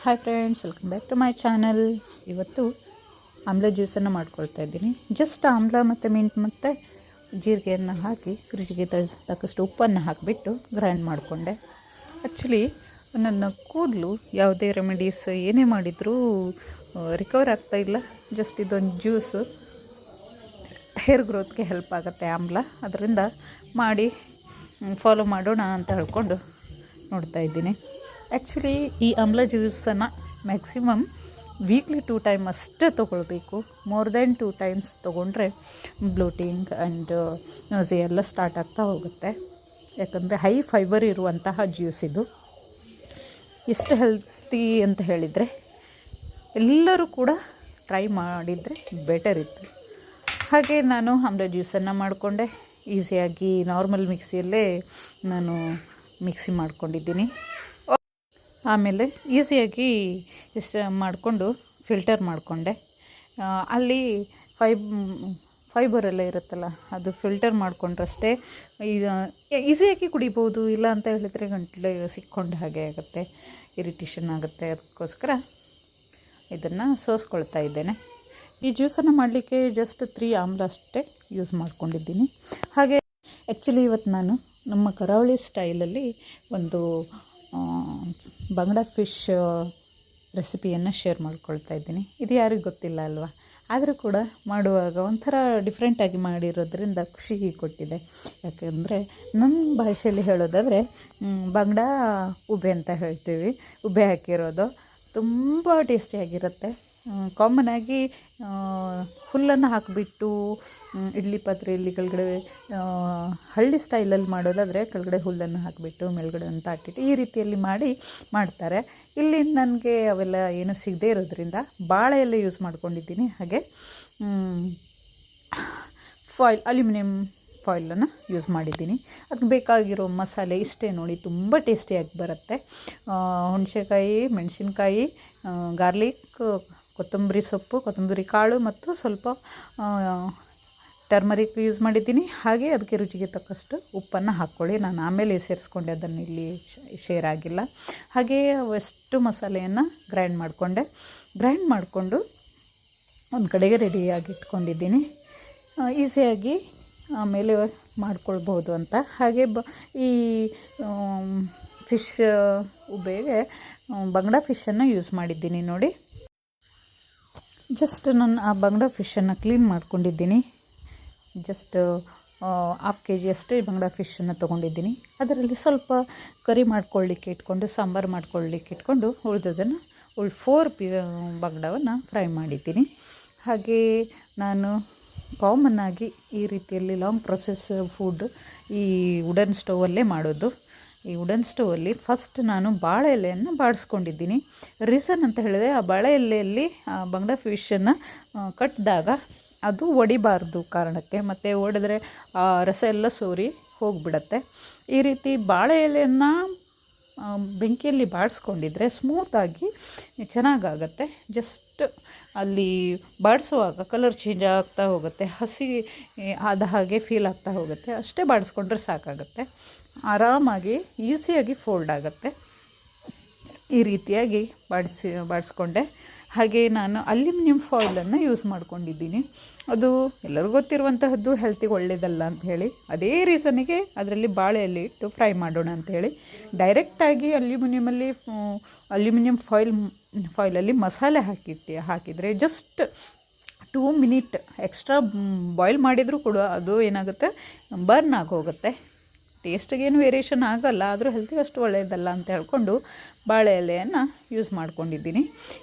Hi friends, welcome back to my channel. ಇವತ್ತು ಆಮ್ಲ ಜ್ಯೂಸನ್ನು ಮಾಡ್ಕೊಳ್ತಾ ಇದ್ದೀನಿ. ಜಸ್ಟ್ ಆಮ್ಲ ಮತ್ತು ಮಿಂಟ್ ಮತ್ತು ಜೀರಿಗೆಯನ್ನು ಹಾಕಿ ಫ್ರಿಜ್ಗೆ ತಕ್ಕಷ್ಟು ಉಪ್ಪನ್ನು ಹಾಕಿಬಿಟ್ಟು ಗ್ರೈಂಡ್ ಮಾಡಿಕೊಂಡೆ. ಆ್ಯಕ್ಚುಲಿ ನನ್ನ ಕೂದಲು ಯಾವುದೇ ರೆಮಿಡೀಸ್ ಏನೇ ಮಾಡಿದರೂ ರಿಕವರ್ ಆಗ್ತಾಯಿಲ್ಲ. ಜಸ್ಟ್ ಇದೊಂದು ಜ್ಯೂಸು ಹೇರ್ ಗ್ರೋತ್ಗೆ ಹೆಲ್ಪ್ ಆಗುತ್ತೆ ಆಮ್ಲ, ಅದರಿಂದ ಮಾಡಿ ಫಾಲೋ ಮಾಡೋಣ ಅಂತ ಹೇಳ್ಕೊಂಡು ನೋಡ್ತಾ ಇದ್ದೀನಿ. ಆ್ಯಕ್ಚುಲಿ ಈ ಆಮ್ಲ ಜ್ಯೂಸನ್ನು ಮ್ಯಾಕ್ಸಿಮಮ್ ವೀಕ್ಲಿ 2 ಟೈಮ್ ಅಷ್ಟೇ ತೊಗೊಳ್ಬೇಕು. ಮೋರ್ ದೆನ್ 2 ಟೈಮ್ಸ್ ತೊಗೊಂಡ್ರೆ ಬ್ಲೋಟಿಂಗ್ ಆ್ಯಂಡ್ ನೋಸೆ ಎಲ್ಲ ಸ್ಟಾರ್ಟ್ ಆಗ್ತಾ ಹೋಗುತ್ತೆ. ಯಾಕಂದರೆ ಹೈ ಫೈಬರ್ ಇರುವಂತಹ ಜ್ಯೂಸ್ ಇದು. ಎಷ್ಟು ಹೆಲ್ತಿ ಅಂತ ಹೇಳಿದರೆ ಎಲ್ಲರೂ ಕೂಡ ಟ್ರೈ ಮಾಡಿದರೆ ಬೆಟರ್ ಇತ್ತು. ಹಾಗೆ ನಾನು ಆಮ್ಲ ಜ್ಯೂಸನ್ನು ಮಾಡಿಕೊಂಡೆ. ಈಸಿಯಾಗಿ ನಾರ್ಮಲ್ ಮಿಕ್ಸಿಯಲ್ಲೇ ನಾನು ಮಿಕ್ಸಿ ಮಾಡ್ಕೊಂಡಿದ್ದೀನಿ. ಆಮೇಲೆ ಈಸಿಯಾಗಿ ಮಾಡಿಕೊಂಡು ಫಿಲ್ಟರ್ ಮಾಡಿಕೊಂಡೆ. ಅಲ್ಲಿ ಫೈಬರೆಲ್ಲ ಇರುತ್ತಲ್ಲ, ಅದು ಫಿಲ್ಟರ್ ಮಾಡಿಕೊಂಡ್ರಷ್ಟೇ ಈಗ ಈಸಿಯಾಗಿ ಕುಡಿಬೋದು. ಇಲ್ಲ ಅಂತ ಹೇಳಿದರೆ ಗಂಟಲು ಸಿಕ್ಕೊಂಡು ಹಾಗೆ ಆಗುತ್ತೆ, ಇರಿಟೇಷನ್ ಆಗುತ್ತೆ. ಅದಕ್ಕೋಸ್ಕರ ಇದನ್ನು ಸೋಸ್ಕೊಳ್ತಾ ಇದ್ದೇನೆ. ಈ ಜ್ಯೂಸನ್ನು ಮಾಡಲಿಕ್ಕೆ ಜಸ್ಟ್ 3 ಆಮ್ಲ ಅಷ್ಟೇ ಯೂಸ್ ಮಾಡ್ಕೊಂಡಿದ್ದೀನಿ. ಹಾಗೆ ಆ್ಯಕ್ಚುಲಿ ಇವತ್ತು ನಾನು ನಮ್ಮ ಕರಾವಳಿ ಸ್ಟೈಲಲ್ಲಿ ಒಂದು ಬಂಗಡ ಫಿಶ್ ರೆಸಿಪಿಯನ್ನು ಶೇರ್ ಮಾಡ್ಕೊಳ್ತಾ ಇದ್ದೀನಿ. ಇದು ಯಾರಿಗೂ ಗೊತ್ತಿಲ್ಲ ಅಲ್ವಾ, ಆದರೂ ಕೂಡ ಮಾಡುವಾಗ ಒಂಥರ ಡಿಫ್ರೆಂಟಾಗಿ ಮಾಡಿರೋದ್ರಿಂದ ಖುಷಿ ಕೊಟ್ಟಿದೆ. ಯಾಕೆಂದರೆ ನಮ್ಮ ಭಾಷೆಯಲ್ಲಿ ಹೇಳೋದಾದರೆ ಬಂಗಡ ಉಬ್ಬೆ ಅಂತ ಹೇಳ್ತೀವಿ. ಉಬ್ಬೆ ಹಾಕಿರೋದು ತುಂಬ ಟೇಸ್ಟಿಯಾಗಿರುತ್ತೆ. ಕಾಮನ್ನಾಗಿ ಹುಲ್ಲನ್ನು ಹಾಕಿಬಿಟ್ಟು ಇಡ್ಲಿ ಪಾತ್ರೆಯಲ್ಲಿ ಕೆಳಗಡೆ ಹಳ್ಳಿ ಸ್ಟೈಲಲ್ಲಿ ಮಾಡೋದಾದರೆ ಕೆಳಗಡೆ ಹುಲ್ಲನ್ನು ಹಾಕಿಬಿಟ್ಟು ಮೇಲ್ಗಡೆ ಒಂದು ತಾಟಿಟ್ಟು ಈ ರೀತಿಯಲ್ಲಿ ಮಾಡ್ತಾರೆ. ಇಲ್ಲಿ ನನಗೆ ಅವೆಲ್ಲ ಏನೂ ಸಿಗದೇ ಇರೋದ್ರಿಂದ ಬಾಳೆ ಎಲೆ ಯೂಸ್ ಮಾಡ್ಕೊಂಡಿದ್ದೀನಿ. ಹಾಗೆ ಅಲ್ಯೂಮಿನಿಯಂ ಫಾಯಿಲನ್ನು ಯೂಸ್ ಮಾಡಿದ್ದೀನಿ. ಅದಕ್ಕೆ ಬೇಕಾಗಿರೋ ಮಸಾಲೆ ಇಷ್ಟೇ ನೋಡಿ, ತುಂಬ ಟೇಸ್ಟಿಯಾಗಿ ಬರುತ್ತೆ. ಹುಣಸೆಕಾಯಿ, ಮೆಣಸಿನ್ಕಾಯಿ, ಗಾರ್ಲಿಕ್, ಕೊತ್ತಂಬರಿ ಸೊಪ್ಪು, ಕೊತ್ತಂಬರಿ ಕಾಳು ಮತ್ತು ಸ್ವಲ್ಪ ಟರ್ಮರಿಕ್ ಯೂಸ್ ಮಾಡಿದ್ದೀನಿ. ಹಾಗೆ ಅದಕ್ಕೆ ರುಚಿಗೆ ತಕ್ಕಷ್ಟು ಉಪ್ಪನ್ನು ಹಾಕ್ಕೊಳ್ಳಿ. ನಾನು ಆಮೇಲೆ ಸೇರಿಸ್ಕೊಂಡೆ, ಅದನ್ನು ಇಲ್ಲಿ ಶೇರ್ ಆಗಿಲ್ಲ. ಹಾಗೆ ಅಷ್ಟು ಮಸಾಲೆಯನ್ನು ಗ್ರೈಂಡ್ ಮಾಡಿಕೊಂಡು ಒಂದು ಕಡೆಗೆ ರೆಡಿಯಾಗಿ ಇಟ್ಕೊಂಡಿದ್ದೀನಿ. ಈಸಿಯಾಗಿ ಆಮೇಲೆ ಮಾಡ್ಕೊಳ್ಬೋದು ಅಂತ. ಹಾಗೆ ಈ ಫಿಶ್ ಉಬ್ಬೆಗೆ ಬಂಗಡ ಫಿಶನ್ನು ಯೂಸ್ ಮಾಡಿದ್ದೀನಿ ನೋಡಿ. ಜಸ್ಟ್ ನಾನು ಆ ಬಂಗಡ ಫಿಶನ್ನು ಕ್ಲೀನ್ ಮಾಡ್ಕೊಂಡಿದ್ದೀನಿ. ಜಸ್ಟ್ 1/2 kg ಅಷ್ಟೇ ಬಂಗಡ ಫಿಶನ್ನು ತೊಗೊಂಡಿದ್ದೀನಿ. ಅದರಲ್ಲಿ ಸ್ವಲ್ಪ ಕರಿ ಮಾಡ್ಕೊಳ್ಳಿಕ್ಕೆ ಇಟ್ಕೊಂಡು, ಸಾಂಬಾರು ಮಾಡ್ಕೊಳ್ಳಿಕ್ಕೆ ಇಟ್ಕೊಂಡು ಉಳಿದದನ್ನು 4 ಬಂಗಡವನ್ನು ಫ್ರೈ ಮಾಡಿದ್ದೀನಿ. ಹಾಗೆ ನಾನು ಕಾಮನ್ನಾಗಿ ಈ ರೀತಿಯಲ್ಲಿ ಲಾಂಗ್ ಪ್ರೊಸೆಸ್ ಫುಡ್ ಈ ವುಡನ್ ಸ್ಟೌವಲ್ಲೇ ಮಾಡೋದು. ಈ ವುಡನ್ ಸ್ಟೌವಲ್ಲಿ ಫಸ್ಟ್ ನಾನು ಬಾಳೆ ಎಲೆಯನ್ನು ಬಾಡಿಸ್ಕೊಂಡಿದ್ದೀನಿ. ರೀಸನ್ ಅಂತ ಹೇಳಿದರೆ, ಆ ಬಾಳೆ ಎಲೆಯಲ್ಲಿ ಬಂಗಡ ಫಿಶನ್ನು ಕಟ್ಟಿದಾಗ ಅದು ಒಡಿಬಾರ್ದು ಕಾರಣಕ್ಕೆ, ಮತ್ತು ಒಡೆದ್ರೆ ಆ ರಸ ಎಲ್ಲ ಸೋರಿ ಹೋಗಿಬಿಡತ್ತೆ. ಈ ರೀತಿ ಬಾಳೆ ಎಲೆಯನ್ನು ಬೆಂಕಿಯಲ್ಲಿ ಬಾಡಿಸ್ಕೊಂಡಿದ್ರೆ ಸ್ಮೂತಾಗಿ ಚೆನ್ನಾಗಾಗತ್ತೆ. ಜಸ್ಟ್ ಅಲ್ಲಿ ಬಾಡಿಸುವಾಗ ಕಲರ್ ಚೇಂಜ್ ಆಗ್ತಾ ಹೋಗುತ್ತೆ, ಹಸಿ ಆದ ಹಾಗೆ ಫೀಲ್ ಆಗ್ತಾ ಹೋಗುತ್ತೆ. ಅಷ್ಟೇ ಬಾಡಿಸ್ಕೊಂಡ್ರೆ ಸಾಕಾಗುತ್ತೆ. ಆರಾಮಾಗಿ ಈಸಿಯಾಗಿ ಫೋಲ್ಡ್ ಆಗುತ್ತೆ. ಈ ರೀತಿಯಾಗಿ ಬಾಡಿಸ್ಕೊಂಡೆ. ಹಾಗೆ ನಾನು ಅಲ್ಯೂಮಿನಿಯಂ ಫಾಯಿಲನ್ನು ಯೂಸ್ ಮಾಡ್ಕೊಂಡಿದ್ದೀನಿ. ಅದು ಎಲ್ಲರಿಗೂ ಗೊತ್ತಿರುವಂತಹದ್ದು, ಹೆಲ್ತಿಗೆ ಒಳ್ಳೆಯದಲ್ಲ ಅಂತ ಹೇಳಿ. ಅದೇ ರೀಸನಿಗೆ ಅದರಲ್ಲಿ ಬಾಳೆಯಲ್ಲಿ ಇಟ್ಟು ಫ್ರೈ ಮಾಡೋಣ ಅಂಥೇಳಿ ಡೈರೆಕ್ಟಾಗಿ ಅಲ್ಯೂಮಿನಿಯಂ ಫಾಯಿಲಲ್ಲಿ ಮಸಾಲೆ ಹಾಕಿದರೆ ಜಸ್ಟ್ 2 ಮಿನಿಟ್ ಎಕ್ಸ್ಟ್ರಾ ಬಾಯ್ಲ್ ಮಾಡಿದರೂ ಕೂಡ ಅದು ಏನಾಗುತ್ತೆ, ಬರ್ನ್ ಆಗೋಗುತ್ತೆ. ಟೇಸ್ಟಿಗೇನು ವೇರಿಯೇಷನ್ ಆಗೋಲ್ಲ, ಆದರೂ ಹೆಲ್ತಿಗೆ ಅಷ್ಟು ಒಳ್ಳೆಯದಲ್ಲ ಅಂತ ಹೇಳ್ಕೊಂಡು ಬಾಳೆ ಎಲೆಯನ್ನು ಯೂಸ್ ಮಾಡ್ಕೊಂಡಿದ್ದೀನಿ.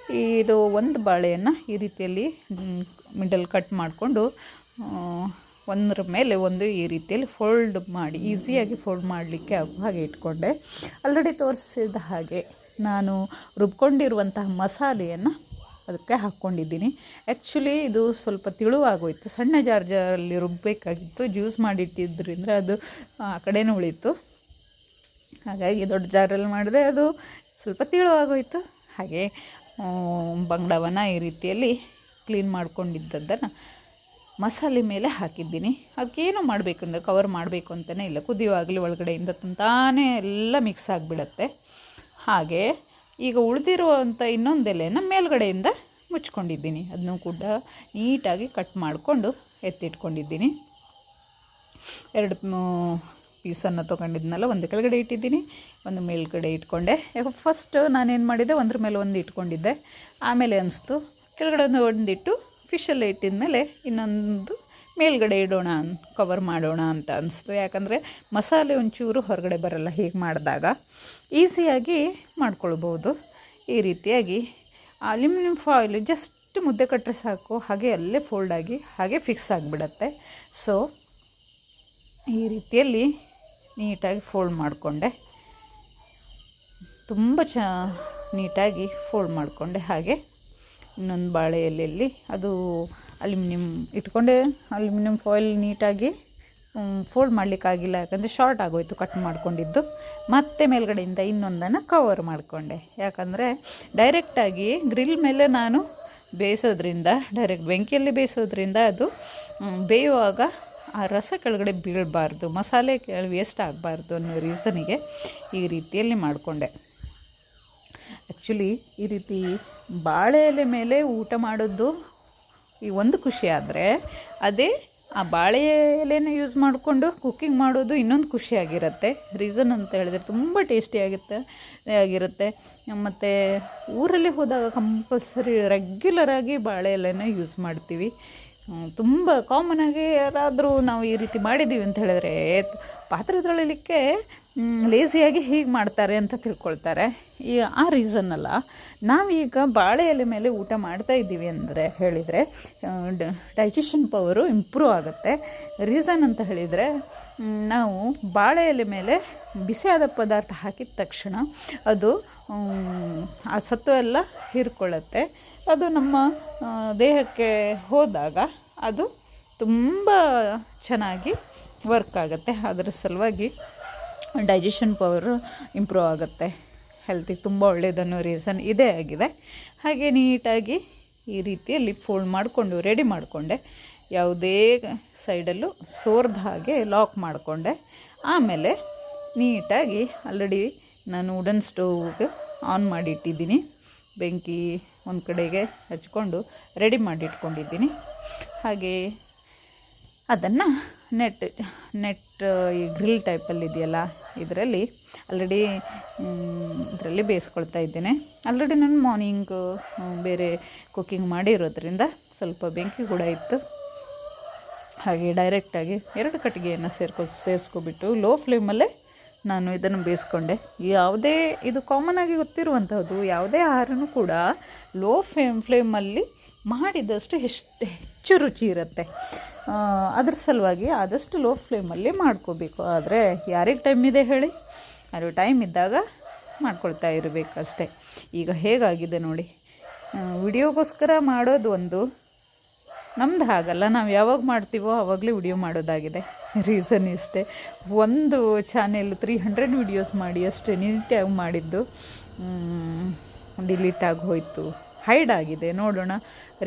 ಇದು ಒಂದು ಬಾಳೆಯನ್ನು ಈ ರೀತಿಯಲ್ಲಿ ಮಿಡಲ್ ಕಟ್ ಮಾಡಿಕೊಂಡು ಒಂದರ ಮೇಲೆ ಒಂದು ಈ ರೀತಿಯಲ್ಲಿ ಫೋಲ್ಡ್ ಮಾಡಿ ಈಸಿಯಾಗಿ ಫೋಲ್ಡ್ ಮಾಡಲಿಕ್ಕೆ ಹಾಗೆ ಇಟ್ಕೊಂಡೆ. ಆಲ್ರೆಡಿ ತೋರಿಸಿದ ಹಾಗೆ ನಾನು ರುಬ್ಕೊಂಡಿರುವಂತಹ ಮಸಾಲೆಯನ್ನು ಅದಕ್ಕೆ ಹಾಕ್ಕೊಂಡಿದ್ದೀನಿ. ಆ್ಯಕ್ಚುಲಿ ಇದು ಸ್ವಲ್ಪ ತಿಳುವಾಗೋಯಿತು. ಸಣ್ಣ ಜಾರಲ್ಲಿ ರುಬ್ಬಬೇಕಾಗಿತ್ತು. ಜ್ಯೂಸ್ ಮಾಡಿಟ್ಟಿದ್ದರಿಂದ ಅದು ಆ ಕಡೆನೇ ಉಳಿತು. ಹಾಗಾಗಿ ದೊಡ್ಡ ಜಾರಲ್ಲಿ ಮಾಡಿದೆ, ಅದು ಸ್ವಲ್ಪ ತಿಳುವಾಗೋಯಿತು. ಹಾಗೆ ಬಂಗಡವನ್ನು ಈ ರೀತಿಯಲ್ಲಿ ಕ್ಲೀನ್ ಮಾಡ್ಕೊಂಡಿದ್ದನ್ನು ಮಸಾಲೆ ಮೇಲೆ ಹಾಕಿದ್ದೀನಿ. ಅದಕ್ಕೇನು ಮಾಡಬೇಕಂದ್ರೆ ಕವರ್ ಮಾಡಬೇಕು ಅಂತಲೇ ಇಲ್ಲ. ಕುದಿಯುವಾಗಲೇ ಒಳಗಡೆಯಿಂದ ತಂತಾನೇ ಎಲ್ಲ ಮಿಕ್ಸ್ ಆಗಿಬಿಡತ್ತೆ. ಹಾಗೆ ಈಗ ಉಳಿದಿರುವಂಥ ಇನ್ನೊಂದು ಎಲೆನ ಮೇಲ್ಗಡೆಯಿಂದ ಮುಚ್ಕೊಂಡಿದ್ದೀನಿ. ಅದನ್ನು ಕೂಡ ನೀಟಾಗಿ ಕಟ್ ಮಾಡಿಕೊಂಡು ಎತ್ತಿಟ್ಕೊಂಡಿದ್ದೀನಿ. 2 ಪೀಸನ್ನು ತೊಗೊಂಡಿದ್ನಲ್ಲ, ಒಂದು ಕೆಳಗಡೆ ಇಟ್ಟಿದ್ದೀನಿ, ಒಂದು ಮೇಲ್ಗಡೆ ಇಟ್ಕೊಂಡೆ. ಫಸ್ಟ್ ನಾನೇನು ಮಾಡಿದೆ, ಒಂದ್ರ ಮೇಲೆ ಒಂದು ಇಟ್ಕೊಂಡಿದ್ದೆ. ಆಮೇಲೆ ಅನಿಸ್ತು ಕೆಳಗಡೆ ಒಂದಿಟ್ಟು ಫಿಶಲ್ಲೇ ಇಟ್ಟಿದ ಮೇಲೆ ಇನ್ನೊಂದು ಮೇಲ್ಗಡೆ ಇಡೋಣ, ಕವರ್ ಮಾಡೋಣ ಅಂತ ಅನಿಸ್ತು. ಯಾಕಂದರೆ ಮಸಾಲೆ ಒಂಚೂರು ಹೊರಗಡೆ ಬರಲ್ಲ. ಹೀಗೆ ಮಾಡಿದಾಗ ಈಸಿಯಾಗಿ ಮಾಡ್ಕೊಳ್ಬೋದು. ಈ ರೀತಿಯಾಗಿ ಅಲ್ಯೂಮಿನಿಯಂ ಫಾಯಿಲ್ ಜಸ್ಟ್ ಮುದ್ದೆ ಕಟ್ಟರೆ ಸಾಕು, ಹಾಗೆ ಅಲ್ಲೇ ಫೋಲ್ಡಾಗಿ ಹಾಗೆ ಫಿಕ್ಸ್ ಆಗಿಬಿಡತ್ತೆ. ಸೊ ಈ ರೀತಿಯಲ್ಲಿ ನೀಟಾಗಿ ಫೋಲ್ಡ್ ಮಾಡಿಕೊಂಡೆ, ತುಂಬ ನೀಟಾಗಿ ಫೋಲ್ಡ್ ಮಾಡಿಕೊಂಡೆ. ಹಾಗೆ ಇನ್ನೊಂದು ಬಾಳೆ ಎಲೆಯಲ್ಲಿ ಅದು ಅಲ್ಯೂಮಿನಿಯಂ ಇಟ್ಕೊಂಡೆ. ಅಲ್ಯೂಮಿನಿಯಂ ಫಾಯಿಲ್ ನೀಟಾಗಿ ಫೋಲ್ಡ್ ಮಾಡಲಿಕ್ಕಾಗಿಲ್ಲ, ಯಾಕಂದರೆ ಶಾರ್ಟ್ ಆಗೋಯ್ತು ಕಟ್ ಮಾಡ್ಕೊಂಡಿದ್ದು. ಮತ್ತೆ ಮೇಲ್ಗಡೆಯಿಂದ ಇನ್ನೊಂದನ್ನು ಕವರ್ ಮಾಡಿಕೊಂಡೆ. ಯಾಕಂದರೆ ಡೈರೆಕ್ಟಾಗಿ ಗ್ರಿಲ್ ಮೇಲೆ ನಾನು ಬೇಯಿಸೋದ್ರಿಂದ, ಡೈರೆಕ್ಟ್ ಬೆಂಕಿಯಲ್ಲಿ ಬೇಯಿಸೋದ್ರಿಂದ ಅದು ಬೇಯುವಾಗ ಆ ರಸ ಕೆಳಗಡೆ ಬೀಳಬಾರ್ದು, ಮಸಾಲೆ ವೇಸ್ಟ್ ಆಗಬಾರ್ದು ಅನ್ನೋ ರೀಸನಿಗೆ ಈ ರೀತಿಯಲ್ಲಿ ಮಾಡಿಕೊಂಡೆ. ಆ್ಯಕ್ಚುಲಿ ಈ ರೀತಿ ಬಾಳೆ ಎಲೆ ಮೇಲೆ ಊಟ ಮಾಡೋದು ಈ ಒಂದು ಖುಷಿ ಆದರೆ, ಅದೇ ಆ ಬಾಳೆ ಎಲೆನ ಯೂಸ್ ಮಾಡಿಕೊಂಡು ಕುಕ್ಕಿಂಗ್ ಮಾಡೋದು ಇನ್ನೊಂದು ಖುಷಿಯಾಗಿರುತ್ತೆ. ರೀಸನ್ ಅಂತ ಹೇಳಿದ್ರೆ ತುಂಬ ಆಗಿರುತ್ತೆ. ಮತ್ತು ಊರಲ್ಲಿ ಹೋದಾಗ ಕಂಪಲ್ಸರಿ ರೆಗ್ಯುಲರಾಗಿ ಬಾಳೆ ಎಲೆನ ಯೂಸ್ ಮಾಡ್ತೀವಿ. ತುಂಬ ಕಾಮನಾಗಿ ಯಾರಾದರೂ ನಾವು ಈ ರೀತಿ ಮಾಡಿದ್ದೀವಿ ಅಂತ ಹೇಳಿದ್ರೆ ಪಾತ್ರೆ ತೊಳಿಲಿಕ್ಕೆ ಲೇಸಿಯಾಗಿ ಹೀಗೆ ಮಾಡ್ತಾರೆ ಅಂತ ತಿಳ್ಕೊಳ್ತಾರೆ. ಆ ರೀಸನ್ನಲ್ಲ, ನಾವೀಗ ಬಾಳೆ ಎಲೆ ಮೇಲೆ ಊಟ ಮಾಡ್ತಾಯಿದ್ದೀವಿ ಅಂದರೆ ಹೇಳಿದರೆ ಡೈಜೆಷನ್ ಪವರು ಇಂಪ್ರೂವ್ ಆಗುತ್ತೆ. ರೀಸನ್ ಅಂತ ಹೇಳಿದರೆ, ನಾವು ಬಾಳೆ ಎಲೆ ಮೇಲೆ ಬಿಸಿಯಾದ ಪದಾರ್ಥ ಹಾಕಿದ ತಕ್ಷಣ ಅದು ಆ ಸತ್ವ ಎಲ್ಲ ಹೀರ್ಕೊಳ್ಳುತ್ತೆ. ಅದು ನಮ್ಮ ದೇಹಕ್ಕೆ ಹೋದಾಗ ಅದು ತುಂಬ ಚೆನ್ನಾಗಿ ವರ್ಕ್ ಆಗುತ್ತೆ. ಅದರ ಸಲುವಾಗಿ ಡೈಜೆಷನ್ ಪವರು ಇಂಪ್ರೂವ್ ಆಗುತ್ತೆ, ಹೆಲ್ತಿಗೆ ತುಂಬ ಒಳ್ಳೆಯದನ್ನೋ ರೀಸನ್ ಇದೇ ಆಗಿದೆ. ಹಾಗೆ ನೀಟಾಗಿ ಈ ರೀತಿಯಲ್ಲಿ ಫೋಲ್ಡ್ ಮಾಡಿಕೊಂಡು ರೆಡಿ ಮಾಡಿಕೊಂಡೆ. ಯಾವುದೇ ಸೈಡಲ್ಲೂ ಸೋರ್ದ ಹಾಗೆ ಲಾಕ್ ಮಾಡಿಕೊಂಡೆ. ಆಮೇಲೆ ನೀಟಾಗಿ ಆಲ್ರೆಡಿ ನಾನು ವುಡನ್ ಸ್ಟೋವ್ಗೆ ಆನ್ ಮಾಡಿ ಇಟ್ಟಿದ್ದೀನಿ. ಬೆಂಕಿ ಒಂದು ಕಡೆಗೆ ಹಚ್ಕೊಂಡು ರೆಡಿ ಮಾಡಿ ಇಟ್ಕೊಂಡಿದ್ದೀನಿ. ಹಾಗೆ ಅದನ್ನು ನೆಟ್ ಈ ಗ್ರಿಲ್ ಟೈಪಲ್ಲಿ ಇದೆಯಲ್ಲ, ಇದರಲ್ಲಿ ಆಲ್ರೆಡಿ ಇದರಲ್ಲಿ ಬೇಯಿಸ್ಕೊಳ್ತಾ ಇದ್ದೇನೆ. ಆಲ್ರೆಡಿ ನಾನು ಮಾರ್ನಿಂಗ್ ಬೇರೆ ಕುಕ್ಕಿಂಗ್ ಮಾಡಿರೋದ್ರಿಂದ ಸ್ವಲ್ಪ ಬೆಂಕಿ ಕೂಡ ಇತ್ತು. ಹಾಗೆ ಡೈರೆಕ್ಟಾಗಿ 2 ಕಟ್ಟಿಗೆಯನ್ನು ಸೇರಿಸ್ಕೊಬಿಟ್ಟು ಲೋ ಫ್ಲೇಮಲ್ಲೇ ನಾನು ಇದನ್ನು ಬೇಯಿಸ್ಕೊಂಡೆ. ಯಾವುದೇ ಇದು ಕಾಮನ್ ಆಗಿ ಗೊತ್ತಿರುವಂಥದ್ದು, ಯಾವುದೇ ಆಹಾರನೂ ಕೂಡ ಲೋ ಫ್ಲೇಮಲ್ಲಿ ಮಾಡಿದಷ್ಟು ಹೆಚ್ಚು ರುಚಿ ಇರುತ್ತೆ. ಅದ್ರ ಸಲುವಾಗಿ ಆದಷ್ಟು ಲೋ ಫ್ಲೇಮಲ್ಲಿ ಮಾಡ್ಕೋಬೇಕು. ಆದರೆ ಯಾರಿಗೆ ಟೈಮ್ ಇದೆ ಹೇಳಿ, ಅದು ಟೈಮ್ ಇದ್ದಾಗ ಮಾಡ್ಕೊಳ್ತಾ ಇರಬೇಕಷ್ಟೆ. ಈಗ ಹೇಗಾಗಿದೆ ನೋಡಿ, ವಿಡಿಯೋಗೋಸ್ಕರ ಮಾಡೋದು ಒಂದು, ನಮ್ದು ಹಾಗಲ್ಲ, ನಾವು ಯಾವಾಗ ಮಾಡ್ತೀವೋ ಆವಾಗಲೇ ವಿಡಿಯೋ ಮಾಡೋದಾಗಿದೆ. ರೀಸನ್ ಇಷ್ಟೇ, ಒಂದು ಚಾನೆಲ್ 300 ವೀಡಿಯೋಸ್ ಮಾಡಿ ಅಷ್ಟೇ ನೀಟಾಗಿ ಮಾಡಿದ್ದು ಡಿಲೀಟ್ ಆಗಿ ಹೋಯಿತು, ಹೈಡ್ ಆಗಿದೆ. ನೋಡೋಣ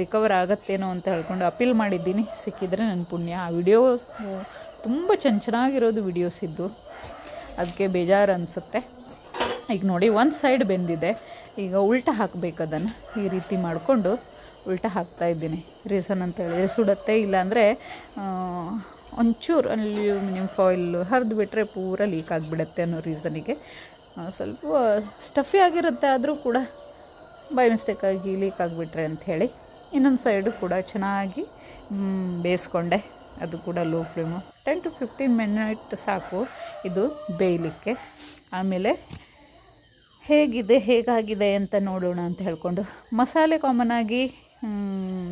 ರಿಕವರ್ ಆಗುತ್ತೇನೋ ಅಂತ ಹೇಳ್ಕೊಂಡು ಅಪೀಲ್ ಮಾಡಿದ್ದೀನಿ. ಸಿಕ್ಕಿದರೆ ನನ್ನ ಪುಣ್ಯ. ಆ ವಿಡಿಯೋ ತುಂಬ ಚೆನ್ನಾಗಿರೋದು ವಿಡಿಯೋಸ್ ಇದ್ದು, ಅದಕ್ಕೆ ಬೇಜಾರು ಅನಿಸುತ್ತೆ. ಈಗ ನೋಡಿ, ಒಂದು ಸೈಡ್ ಬೆಂದಿದೆ, ಈಗ ಉಲ್ಟ ಹಾಕಬೇಕು. ಅದನ್ನು ಈ ರೀತಿ ಮಾಡಿಕೊಂಡು ಉಲ್ಟಾ ಹಾಕ್ತಾಯಿದ್ದೀನಿ. ರೀಸನ್ ಅಂತ ಹೇಳಿದರೆ ಸುಡುತ್ತೆ, ಇಲ್ಲಾಂದರೆ ಒಂಚೂರು ಅಲ್ಯೂಮಿನಿಯಂ ಫಾಯಿಲ್ ಹರಿದು ಬಿಟ್ಟರೆ ಪೂರ ಲೀಕ್ ಆಗಿಬಿಡುತ್ತೆ ಅನ್ನೋ ರೀಸನಿಗೆ. ಸ್ವಲ್ಪ ಸ್ಟಫಿ ಆಗಿರುತ್ತೆ, ಆದರೂ ಕೂಡ ಬೈ ಮಿಸ್ಟೇಕಾಗಿ ಲೀಕ್ ಆಗಿಬಿಟ್ರೆ ಅಂಥೇಳಿ ಇನ್ನೊಂದು ಸೈಡು ಕೂಡ ಚೆನ್ನಾಗಿ ಬೇಯಿಸ್ಕೊಂಡೆ. ಅದು ಕೂಡ ಲೋ ಫ್ಲೇಮು 10 to 15 ಮಿನಿಟ್ ಸಾಕು ಇದು ಬೇಯಲಿಕ್ಕೆ. ಆಮೇಲೆ ಹೇಗಾಗಿದೆ ಅಂತ ನೋಡೋಣ ಅಂತ ಹೇಳ್ಕೊಂಡು, ಮಸಾಲೆ ಕಾಮನಾಗಿ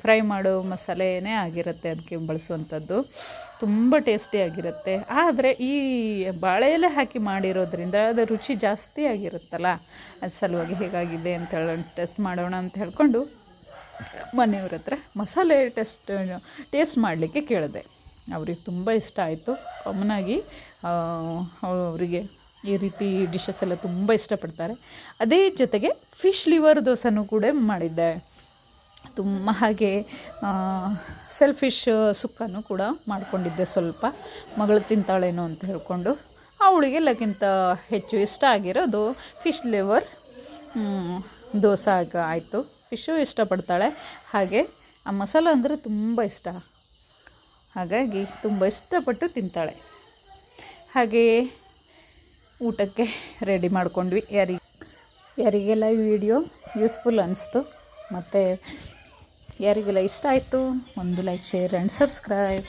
ಫ್ರೈ ಮಾಡೋ ಮಸಾಲೆನೇ ಆಗಿರುತ್ತೆ ಅದಕ್ಕೆ ಬಳಸುವಂಥದ್ದು, ತುಂಬ ಟೇಸ್ಟಿಯಾಗಿರುತ್ತೆ. ಆದರೆ ಈ ಬಾಳೆ ಎಲೆ ಹಾಕಿ ಮಾಡಿರೋದ್ರಿಂದ ಅದು ರುಚಿ ಜಾಸ್ತಿ ಆಗಿರುತ್ತಲ್ಲ, ಅದು ಸಲುವಾಗಿ ಹೇಗಾಗಿದೆ ಅಂತ ಟೆಸ್ಟ್ ಮಾಡೋಣ ಅಂತ ಹೇಳ್ಕೊಂಡು ಮನೆಯವ್ರ ಹತ್ರ ಮಸಾಲೆ ಟೇಸ್ಟ್ ಮಾಡಲಿಕ್ಕೆ ಕೇಳಿದೆ. ಅವ್ರಿಗೆ ತುಂಬ ಇಷ್ಟ ಆಯಿತು. ಕಾಮನಾಗಿ ಅವರಿಗೆ ಈ ರೀತಿ ಡಿಶಸ್ ಎಲ್ಲ ತುಂಬ ಇಷ್ಟಪಡ್ತಾರೆ. ಅದೇ ಜೊತೆಗೆ ಫಿಶ್ ಲಿವರ್ ದೋಸೆನೂ ಕೂಡ ಮಾಡಿದ್ದೆ. ತುಂಬ ಹಾಗೆ ಫಿಶ್ ಸುಕ್ಕನೂ ಕೂಡ ಮಾಡಿಕೊಂಡಿದ್ದೆ. ಸ್ವಲ್ಪ ಮಗಳು ತಿಂತಾಳೇನೋ ಅಂತ ಹೇಳ್ಕೊಂಡು ಅವಳಿಗೆ ಎಲ್ಲಕ್ಕಿಂತ ಹೆಚ್ಚು ಇಷ್ಟ ಆಗಿರೋದು ಫಿಶ್ ಲಿವರ್ ದೋಸೆ ಆಯಿತು. ಫಿಶ್ಶು ಇಷ್ಟಪಡ್ತಾಳೆ. ಹಾಗೆ ಆ ಮಸಾಲ ಅಂದರೆ ತುಂಬ ಇಷ್ಟ, ಹಾಗಾಗಿ ತುಂಬ ಇಷ್ಟಪಟ್ಟು ತಿಂತಾಳೆ. ಹಾಗೆಯೇ ಊಟಕ್ಕೆ ರೆಡಿ ಮಾಡ್ಕೊಂಡ್ವಿ. ಯಾರಿಗೆಲ್ಲ ಈ ವಿಡಿಯೋ ಯೂಸ್ಫುಲ್ ಅನಿಸ್ತು ಮತ್ತು ಯಾರಿಗೆಲ್ಲ ಇಷ್ಟ ಆಯಿತು ಒಂದು ಲೈಕ್, ಶೇರ್ ಆ್ಯಂಡ್ ಸಬ್ಸ್ಕ್ರೈಬ್.